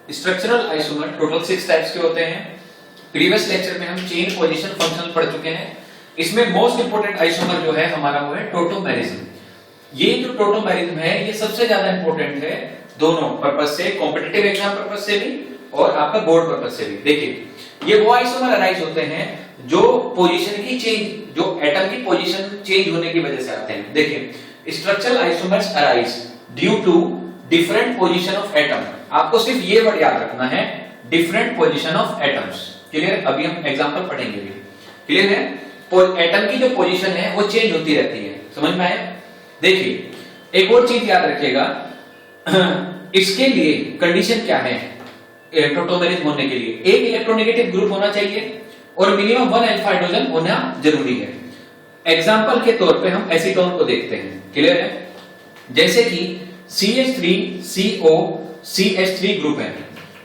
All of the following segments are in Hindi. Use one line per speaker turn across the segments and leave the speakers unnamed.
स्ट्रक्चरल आइसोमर टोटल 6 टाइप्स के होते हैं। प्रीवियस लेक्चर में हम चेन, पोजीशन, फंक्शनल पढ़ चुके हैं। इसमें मोस्ट इंपोर्टेंट आइसोमर जो है हमारा वो है टोटोमेरिज्म। ये जो टोटोमेरिज्म है ये सबसे ज्यादा इंपॉर्टेंट है दोनों पर्पज से, कॉम्पिटिटिव एग्जाम पर्पज से भी और आपका बोर्ड पर्पज से भी। देखिए ये वो आइसोमर अराइज होते हैं जो पोजीशन की चेंज, जो एटम की पोजीशन चेंज होने की वजह से आते हैं। देखिए structural isomers arise due to different position of atom. आपको सिर्फ ये वर्ड याद रखना है, different position of atoms. Clear? अभी हम एग्जांपल पढ़ेंगे भी। क्लियर है? एटम की जो पोजीशन है वो चेंज होती रहती है। समझ में आया? देखिए एक और चीज याद रखिएगा, इसके लिए कंडीशन क्या है टोटोमेरिज्म होने के लिए? एक इलेक्ट्रोनेगेटिव ग्रुप होना चाहिए और मिनिमम 1 अल्फा हाइड्रोजन होना जरूरी है। एग्जांपल के तौर पे हम एसीटोन को देखते हैं। क्लियर है? जैसे कि CH3CO CH3 ग्रुप है,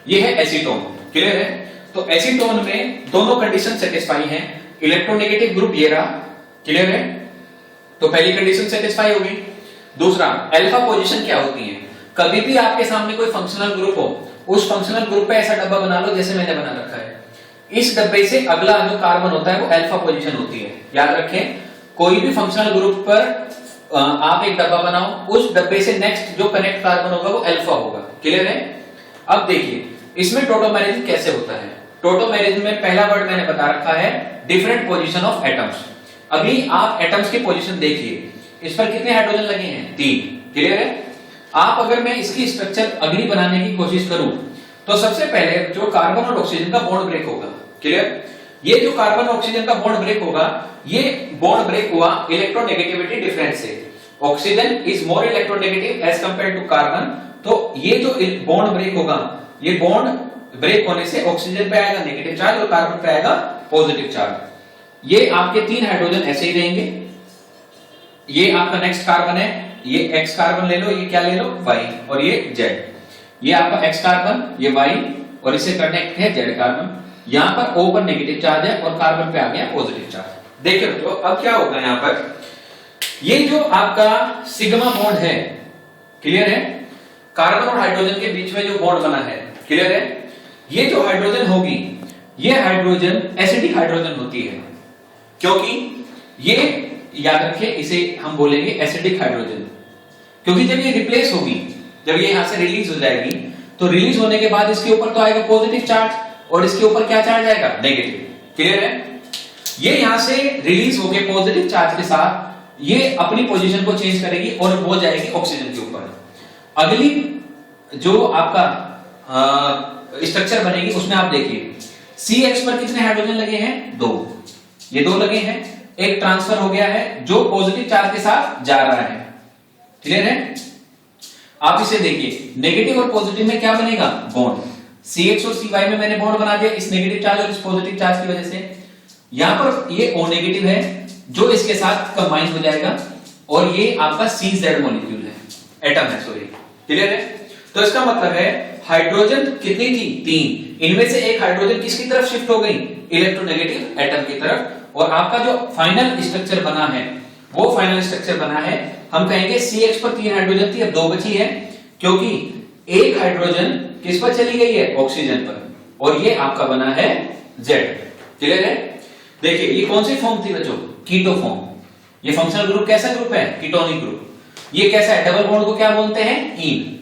ये है एसीटोन। क्लियर है? तो एसीटोन में दोनों कंडीशन सेटिस्फाई हैं। इलेक्ट्रोनेगेटिव ग्रुप ये रहा। क्लियर है? तो पहली कंडीशन सेटिस्फाई होगी। दूसरा, अल्फा पोजीशन क्या होती है? कभी भी आपके सामने कोई फंक्शनल ग्रुप हो, उस फंक्शनल ग्रुप पे ऐसा डब्बा बना लो जैसे मैंने बना रखा है। इस डब्बे से अगला जो कार्बन होता है वो अल्फा पोजीशन होती है। याद रखें, कोई भी फंक्शनल ग्रुप पर आप एक डब्बा बनाओ, उस डब्बे से नेक्स्ट जो कनेक्ट कार्बन होगा वो अल्फा होगा। क्लियर है? अब देखिए इसमें टोटोमेरिज्म कैसे होता है। टोटोमेरिज्म में पहला वर्ड मैंने बता रखा है, डिफरेंट पोजीशन ऑफ एटम्स। अभी आप एटम्स की पोजीशन देखिए, इस पर कितने हाइड्रोजन लगे हैं? 3। क्लियर है? आप अगर मैं इसकी स्ट्रक्चर अगली बनाने की कोशिश करूं तो सबसे पहले जो कार्बन और ऑक्सीजन का बॉन्ड ब्रेक होगा। क्लियर? ये जो कार्बन और ऑक्सीजन का बॉन्ड ब्रेक होगा, ये बॉन्ड ब्रेक हुआ इलेक्ट्रोनेगेटिविटी डिफरेंस से। Oxygen is more electronegative as compared to carbon. तो ये जो बॉन्ड ब्रेक होगा, ये बॉन्ड ब्रेक होने से ऑक्सीजन पे आएगा नेगेटिव चार्ज और कार्बन पे आएगा पॉजिटिव चार्ज। ये आपके 3 हाइड्रोजन ऐसे ही रहेंगे। ये आपका नेक्स्ट कार्बन है, ये एक्स कार्बन ले लो, ये क्या ले लो? वाई, और ये जेड। ये आपका एक्स कार्बन, ये वाई, और इससे कनेक्ट है जेड कार्बन। यहां पर O पर नेगेटिव चार्ज है और कार्बन पे आ गया पॉजिटिव चार्ज। देखिए तो अब क्या होगा यहां पर, ये जो आपका सिग्मा बॉन्ड है, क्लियर है, कार्बन और हाइड्रोजन के बीच में जो बॉन्ड बना है, क्लियर है, ये जो हाइड्रोजन होगी, ये हाइड्रोजन एसिडिक हाइड्रोजन होती है। क्योंकि ये याद रखिए, इसे हम बोलेंगे एसिडिक हाइड्रोजन, क्योंकि जब ये रिप्लेस होगी, जब ये यहां से रिलीज हो जाएगी, तो रिलीज होने के बाद इसके ऊपर तो आएगा पॉजिटिव चार्ज और इसके ऊपर क्या चार्ज आएगा? नेगेटिव। क्लियर है? ये यहां से रिलीज होके पॉजिटिव चार्ज के साथ ये अपनी पोजीशन को चेंज करेगी और वो जाएगी ऑक्सीजन के ऊपर। अगली जो आपका स्ट्रक्चर बनेगी उसमें आप देखिए CH पर कितने हाइड्रोजन लगे हैं? 2। ये 2 लगे हैं, एक ट्रांसफर हो गया है जो पॉजिटिव चार्ज के साथ जा रहा है। क्लियर है? आप इसे देखिए, नेगेटिव और पॉजिटिव में क्या बनेगा? बॉन्ड। CH और CY में मैंने बॉन्ड बना दिया इस नेगेटिव चार्ज और इस पॉजिटिव चार्ज की वजह से। यहां पर ये O नेगेटिव है जो इसके साथ कंबाइन हो जाएगा और ये आपका CZ मॉलिक्यूल है, एटम है, सॉरी। क्लियर है? तो इसका मतलब है हाइड्रोजन कितनी थी? 3। इनमें से एक हाइड्रोजन किसकी तरफ शिफ्ट हो गई? इलेक्ट्रोनेगेटिव एटम की तरफ। और आपका जो फाइनल स्ट्रक्चर बना है, वो फाइनल स्ट्रक्चर बना है, हम कहेंगे CH पर 3 हाइड्रोजन थी, अब 2 बची है, क्योंकि एक हाइड्रोजन किस पर चली गई है? ऑक्सीजन पर, और ये आपका बना है Z। क्लियर है? देखिए ये कौन सी फॉर्म थी बच्चों? Keto form. ये फंक्शनल ग्रुप कैसा ग्रुप है? Ketonic group. ये कैसा है? डबल बॉन्ड को क्या बोलते हैं? ईन।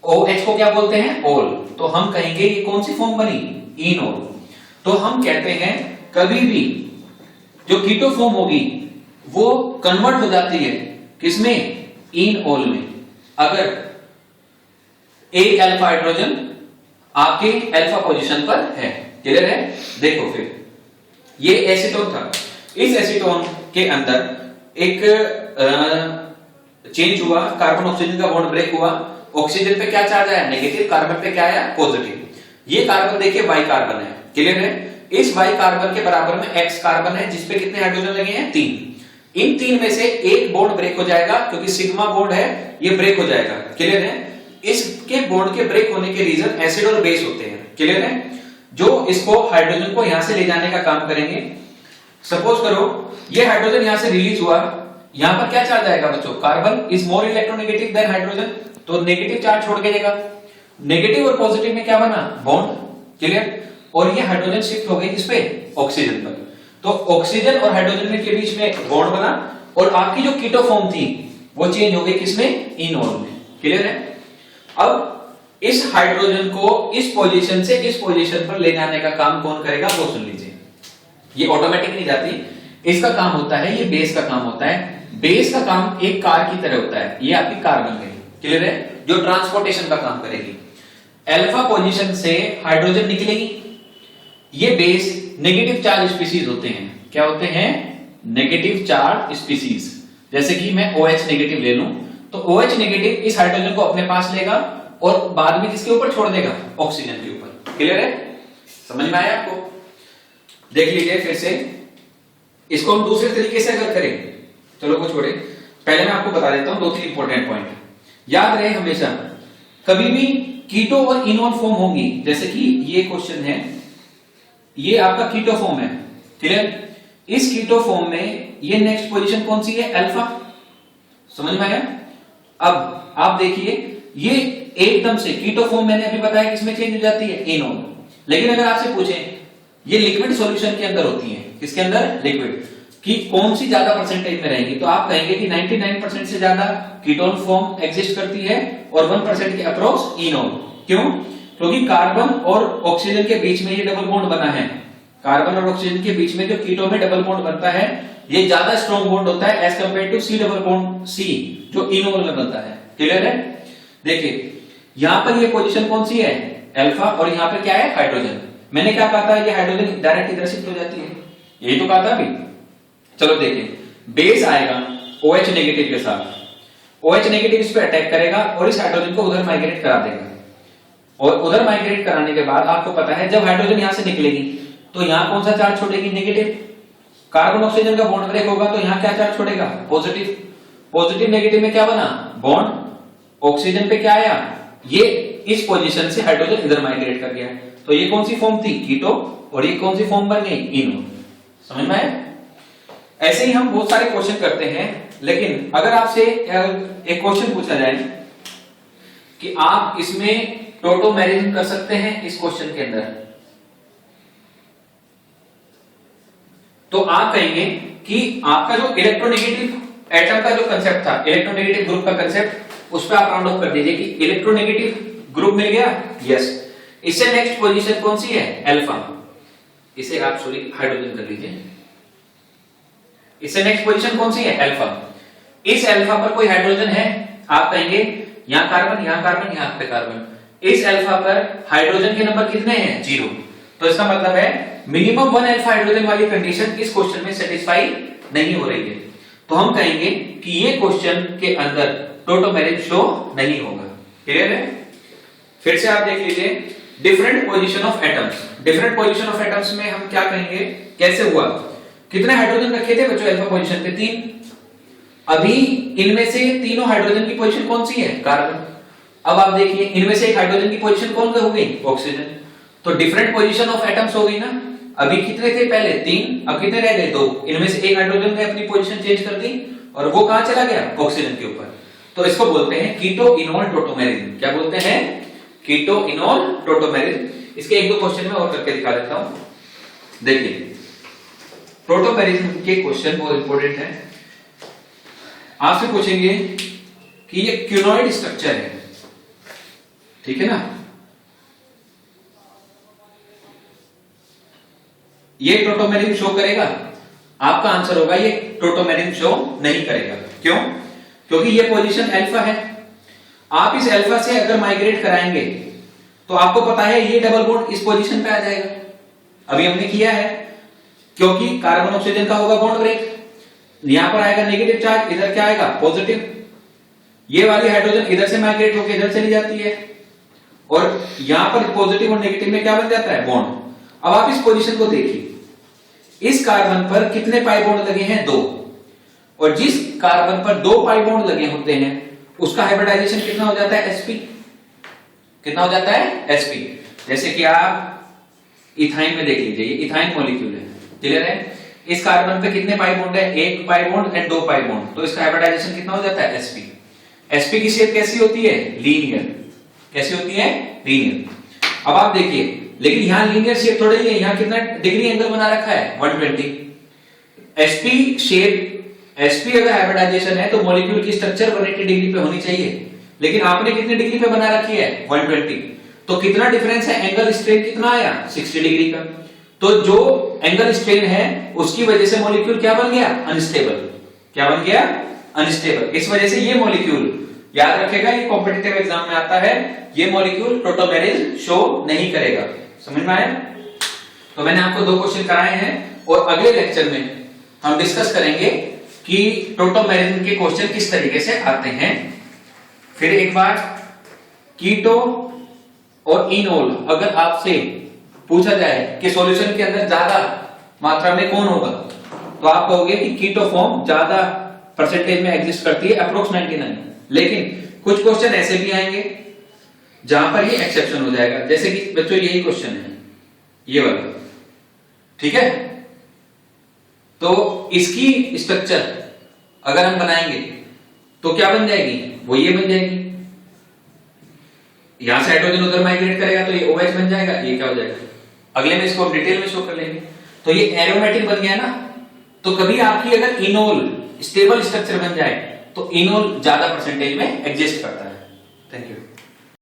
OH को क्या बोलते हैं? ओल। तो हम कहेंगे ये कौन सी फॉर्म बनी? इनोल। तो हम कहते हैं कभी भी जो कीटो फॉर्म होगी वो कन्वर्ट हो जाती है किसमें? इनोल में, अगर एक अल्फा हाइड्रोजन आपके अल्फा पोजीशन पर है। क्लियर है? देखो फिर ये एसीटोन था, इस एसीटोन के अंदर एक चेंज हुआ, कार्बन ऑक्सीजन का बॉन्ड ब्रेक हुआ, ऑक्सीजन पे क्या चार्ज आया? नेगेटिव, कार्बन पे क्या आया? पॉजिटिव। ये कार्बन देखिए वाई कार्बन है। क्लियर है? इस वाई कार्बन के बराबर में एक्स कार्बन है जिसपे कितने हाइड्रोजन लगे हैं? 3। इन 3 में से एक बॉन्ड ब्रेक हो जाएगा, क्योंकि सिग्मा बॉन्ड है, ये ब्रेक हो जाएगा। क्लियर है? इसके बॉन्ड के ब्रेक होने के रीजन एसिड और बेस होते हैं। क्लियर है? जो इसको हाइड्रोजन को यहां से ले जाने का काम करेंगे। सपोज करो ये हाइड्रोजन यहां से रिलीज हुआ, यहां पर क्या चार्ज आएगा बच्चों? Carbon is more electronegative than hydrogen, तो नेगेटिव चार्ज छोड़ के देगा। नेगेटिव और पॉजिटिव में क्या बना, बॉन्ड, क्लियर। और ये हाइड्रोजन शिफ्ट हो गई किस पे, ऑक्सीजन पर। तो ऑक्सीजन और हाइड्रोजन के बीच में बॉन्ड बना और आपकी जो कीटो फॉर्म थी वो चेंज हो गई किसमें, इनोल में, क्लियर है। अब इस हाइड्रोजन को इस पोजीशन से इस पोजीशन पर ले जाने का काम कौन करेगा, वो सुन लीजिए। ये ऑटोमेटिक नहीं जाती, इसका काम होता है, ये बेस का काम होता है। बेस का काम एक कार की तरह होता है, ये आपकी कार बन गई, क्लियर है, जो ट्रांसपोर्टेशन का काम करेगी। अल्फा पोजीशन से हाइड्रोजन निकलेगी, ये बेस नेगेटिव चार्ज स्पीसीज होते हैं, क्या होते हैं, नेगेटिव चार्ज स्पीसीज। जैसे कि मैं OH नेगेटिव ले लूं तो OH नेगेटिव इस हाइड्रोजन को अपने पास लेगा और बाद में किसके ऊपर छोड़ देगा, ऑक्सीजन के ऊपर, क्लियर है, समझ में आया आपको। देख लीजिए फिर से, इसको हम दूसरे तरीके से अगर करें, चलो वो छोड़े, पहले मैं आपको बता देता हूं 2-3 इंपॉर्टेंट पॉइंट। याद रहे हमेशा, कभी भी कीटो और इनोल फॉर्म होंगी, जैसे कि ये क्वेश्चन है, ये आपका कीटो फॉर्म है, क्लियर। इस कीटो फॉर्म में ये नेक्स्ट पोजीशन कौन सी है, अल्फा, समझ में आया। अब आप देखिए, ये एकदम से कीटो फॉर्म मैंने अभी बताया किसमें चेंज हो जाती है, इनोल। लेकिन अगर आपसे पूछें, ये लिक्विड सॉल्यूशन के अंदर होती है, किसके अंदर, लिक्विड, कि कौन सी ज्यादा परसेंटेज में रहेंगी, तो आप कहेंगे कि 99% से ज्यादा कीटोन फॉर्म एग्जिस्ट करती है और 1% के अप्रोक्स इनोल। क्यों, क्योंकि कार्बन और ऑक्सीजन के बीच में ये डबल बॉन्ड बना है, कार्बन और ऑक्सीजन के बीच में जो कीटो में डबल बॉन्ड बनता है, ये ज्यादा स्ट्रॉन्ग बॉन्ड होता है as compared to C double bond C जो इनोल में बनता है, क्लियर है। देखिए यहां पर ये पोजीशन कौन सी है, अल्फा, और यहां पर क्या है, हाइड्रोजन। मैंने क्या कहा था, ये हाइड्रोजन डायरेक्ट इधर शिफ्ट हो जाती है, यही तो कहा था अभी। चलो देखिए, बेस आएगा OH नेगेटिव के साथ, OH नेगेटिव इस पे अटैक करेगा और इस हाइड्रोजन को उधर माइग्रेट करा देगा। और उधर माइग्रेट कराने के बाद आपको पता है, जब हाइड्रोजन यहां से निकलेगी तो यहां कौन सा चार्ज छोड़ेगी, नेगेटिव। कार्बन ऑक्सीजन का बॉन्ड ब्रेक होगा तो यहां क्या चार्ज छोड़ेगा, पॉजिटिव। पॉजिटिव नेगेटिव में क्या बना, बॉन्ड। ऑक्सीजन पे क्या आया, ये इस पोजीशन से हाइड्रोजन इधर माइग्रेट कर गया, तो ये कौन सी फॉर्म थी, कीटो, और ये कौन सी फॉर्म बन गई, इनोल। समझ में आया। ऐसे ही हम बहुत सारे क्वेश्चन करते हैं, लेकिन अगर आपसे एक क्वेश्चन पूछा जाए कि आप इसमें टोटोमेरिज्म कर सकते हैं इस क्वेश्चन के अंदर, तो आप कहेंगे कि आपका जो इलेक्ट्रोनेगेटिव एटम का जो कंसेप्ट था, इलेक्ट्रोनेगेटिव ग्रुप का कंसेप्ट, उस पर आप राउंड ऑफ कर दीजिए कि इलेक्ट्रोनेगेटिव ग्रुप मिल गया, यस। इससे नेक्स्ट पोजीशन कौन सी है, अल्फा। इसे आप सॉरी हाइड्रोजन कर लीजिए, इससे नेक्स्ट पोजीशन कौन सी है, अल्फा। इस अल्फा पर कोई हाइड्रोजन है, आप कहेंगे यहां कार्बन, यहां कार्बन, यहां पे कार्बन। इस अल्फा पर हाइड्रोजन के नंबर कितने हैं, 0। तो इसका मतलब है मिनिमम 1 अल्फा हाइड्रोजन वाली कंडीशन इस क्वेश्चन में सेटिस्फाई नहीं हो रही है, तो हम कहेंगे कि ये क्वेश्चन के अंदर टोटोमेरिज्म शो नहीं होगा, क्लियर है। फिर से आप देख लीजिए, different position of atoms. Different position of atoms में हम क्या कहेंगे, कैसे हुआ, कितने हाइड्रोजन रखे थे बच्चों अल्फा पोजीशन पे, 3। अभी इनमें से तीनों हाइड्रोजन की पोजीशन कौन सी है, कार्बन। अब आप देखिए, इनमें से एक हाइड्रोजन की पोजीशन कौन हो गई, ऑक्सीजन। तो डिफरेंट पोजीशन ऑफ एटम्स हो गई ना। अभी कितने थे पहले, 3, अब कितने रह गए, 2। इनमें से एक हाइड्रोजन ने अपनी पोजीशन चेंज कर दी और वो कहां चला गया, ऑक्सीजन के ऊपर। तो इसको बोलते हैं कीटो इनोल टोटोमेरिज्म। क्या बोलते हैं, कीटो इनोल टोटोमेरिज्म। इसके 1-2 क्वेश्चन में और करके दिखा देता हूं। देखिए, टोटोमेरिज्म के क्वेश्चन बहुत इंपॉर्टेंट है। आपसे पूछेंगे कि ये क्यूनॉइड स्ट्रक्चर है, ठीक है ना, ये टोटोमेरिज्म शो करेगा। आपका आंसर होगा ये टोटोमेरिज्म शो नहीं करेगा। क्यों, क्योंकि ये पोजीशन अल्फा है। आप इस अल्फा से अगर माइग्रेट कराएंगे तो आपको पता है ये डबल बॉन्ड इस पोजीशन पे आ जाएगा, अभी हमने किया है, क्योंकि कार्बन ऑक्सीजन का होगा बॉन्ड ब्रेक, यहां पर आएगा नेगेटिव चार्ज, इधर क्या आएगा, पॉजिटिव। ये वाली हाइड्रोजन इधर से माइग्रेट होकर इधर चली जाती है और यहां पर पॉजिटिव और नेगेटिव में क्या बन जाता है, बॉन्ड। अब आप इस पोजीशन को देखिए, इस कार्बन पर कितने पाई बॉन्ड लगे हैं, 2। और जिस कार्बन पर 2 पाई बॉन्ड लगे होते हैं उसका हाइब्रिडाइजेशन कितना हो जाता है, sp। कितना हो जाता है, sp। जैसे कि आप इथाइन में देख लीजिए, ये इथाइन मॉलिक्यूल है, क्लियर है। इस कार्बन पे कितने पाई बॉन्ड है, 1 pi bond and 2 pi bond, तो इसका हाइब्रिडाइजेशन कितना हो जाता है, sp। sp की शेप कैसी होती है, लीनियर, कैसी होती है? लीनियर। अब आप देखिए, लेकिन यहां लीनियर शेप थोड़ा ही है, यहां कितना डिग्री एंगल बना रखा है? 120। एसपी शेप, एसपी अगर हाइब्रिडाइजेशन है तो मॉलिक्यूल की स्ट्रक्चर 180 डिग्री पे होनी चाहिए, लेकिन आपने कितनी डिग्री पे बना रखी है? 120। तो कितना डिफरेंस है? एंगल स्ट्रेन कितना आया? 60 डिग्री का। तो जो एंगल स्ट्रेन है उसकी वजह से मॉलिक्यूल क्या बन गया? अनस्टेबल। क्या बन गया? अनस्टेबल। इस वजह से ये मॉलिक्यूल, याद रखेगा ये कॉम्पिटिटिव एग्जाम में आता है, ये मॉलिक्यूल टोटोमेरिज्म शो नहीं करेगा। समझ में आया? तो मैंने आपको 2 क्वेश्चन कराए हैं और अगले लेक्चर में हम डिस्कस करेंगे कि टोटोमेरिज्म के क्वेश्चन किस तरीके से आते हैं। फिर एक बार, कीटो और इनोल अगर आपसे पूछा जाए कि सॉल्यूशन के अंदर ज्यादा मात्रा में कौन होगा, तो आप कहोगे कि कीटो फॉर्म ज्यादा परसेंटेज में एग्जिस्ट करती है, अप्रोक्स 99। लेकिन कुछ क्वेश्चन ऐसे भी आएंगे जहां पर ये एक्सेप्शन हो जाएगा, जैसे कि बच्चों यही क्वेश्चन है, ये वाला, ठीक है। तो इसकी स्ट्रक्चर अगर हम बनाएंगे तो क्या बन जाएगी? वो ये बन जाएगी। यहां से हाइड्रोजन उधर माइग्रेट करेगा तो ये OH बन जाएगा, ये क्या हो जाएगा? अगले में इसको डिटेल में शो कर लेंगे। तो ये एरोमेटिक बन गया ना। तो कभी आपकी अगर इनोल स्टेबल स्ट्रक्चर बन जाए तो इनोल ज्यादा परसेंटेज में एग्जिस्ट करता है। Thank you.